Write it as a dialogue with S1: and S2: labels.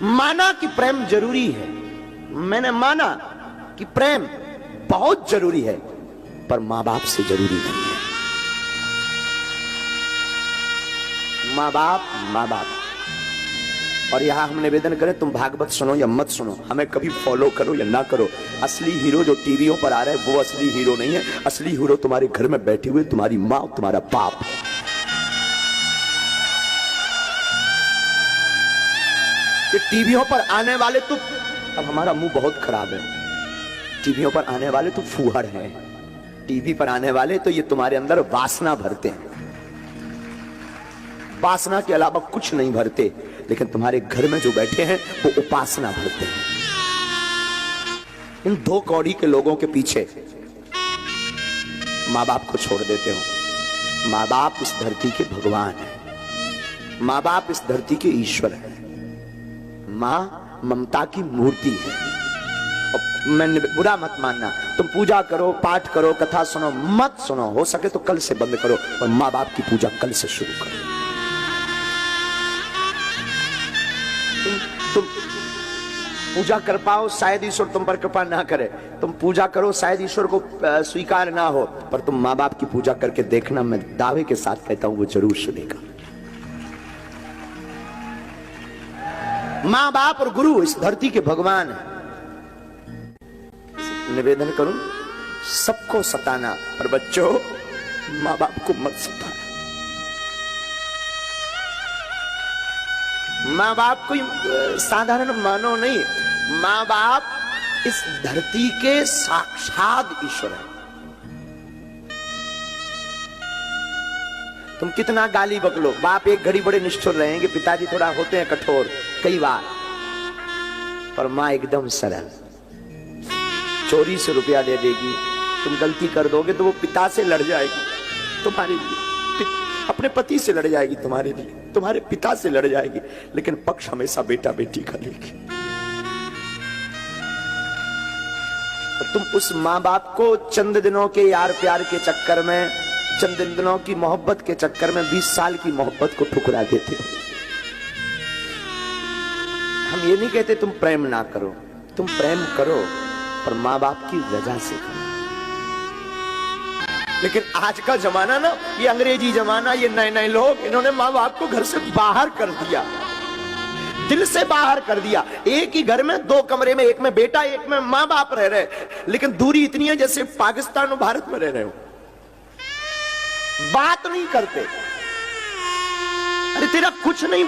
S1: माना कि प्रेम जरूरी है, मैंने माना कि प्रेम बहुत जरूरी है, पर मां बाप से जरूरी नहीं है। मां बाप। और यहां हम निवेदन करें, तुम भागवत सुनो या मत सुनो, हमें कभी फॉलो करो या ना करो, असली हीरो जो टीवियों पर आ रहे हैं वो असली हीरो नहीं है। असली हीरो तुम्हारे घर में बैठे हुए तुम्हारी मां, तुम्हारा बाप है। ये टीवियों पर आने वाले तो, अब हमारा मुंह बहुत खराब है, टीवियों पर आने वाले तो फूहड़ हैं, टीवी पर आने वाले तो ये तुम्हारे अंदर वासना भरते हैं, वासना के अलावा कुछ नहीं भरते। लेकिन तुम्हारे घर में जो बैठे हैं वो उपासना भरते हैं। इन दो कौड़ी के लोगों के पीछे मां बाप को छोड़ देते हो। मां बाप इस धरती के भगवान हैं, मां बाप इस धरती के ईश्वर हैं, मां ममता की मूर्ति है। मैं बुरा मत मानना, तुम पूजा करो, पाठ करो, कथा सुनो, मत सुनो, हो सके तो कल से बंद करो, और मां बाप की पूजा कल से शुरू करो। तुम पूजा कर पाओ, शायद ईश्वर तुम पर कृपा ना करे, तुम पूजा करो, शायद ईश्वर को स्वीकार ना हो, पर तुम मां बाप की पूजा करके देखना, मैं दावे के साथ कहता हूं वो जरूर सुनेगा। मां बाप और गुरु इस धरती के भगवान हैं। निवेदन करूं, सबको सताना, पर बच्चों मां बाप को मत सताना। मां बाप कोई साधारण मानो नहीं, मां बाप इस धरती के साक्षात ईश्वर है। तुम कितना गाली बकलो, बाप एक घड़ी बड़े निष्ठुर रहेंगे, पिताजी थोड़ा होते हैं कठोर कई बार, पर मां एकदम सरल। चोरी से रुपया दे देगी, तुम गलती कर दोगे तो वो पिता से लड़ जाएगी तुम्हारे लिए, अपने पति से लड़ जाएगी तुम्हारे लिए, तुम्हारे पिता से लड़ जाएगी, लेकिन पक्ष हमेशा बेटा बेटी का लेगी। और तुम उस मां बाप को चंद दिनों के यार प्यार के चक्कर में, चंद दिनों की मोहब्बत के चक्कर में 20 साल की मोहब्बत को ठुकरा देते हो। हम ये नहीं कहते तुम प्रेम ना करो, तुम प्रेम करो, पर मां बाप की रजा से करो। लेकिन आज का जमाना ना, ये अंग्रेजी जमाना, ये नए नए लोग, इन्होंने मां बाप को घर से बाहर कर दिया, दिल से बाहर कर दिया। एक ही घर में 2 कमरे में, एक में बेटा एक में मां बाप रह रहे, लेकिन दूरी इतनी है जैसे पाकिस्तान और भारत में रह रहे हो, बात नहीं करते। अरे तेरा कुछ नहीं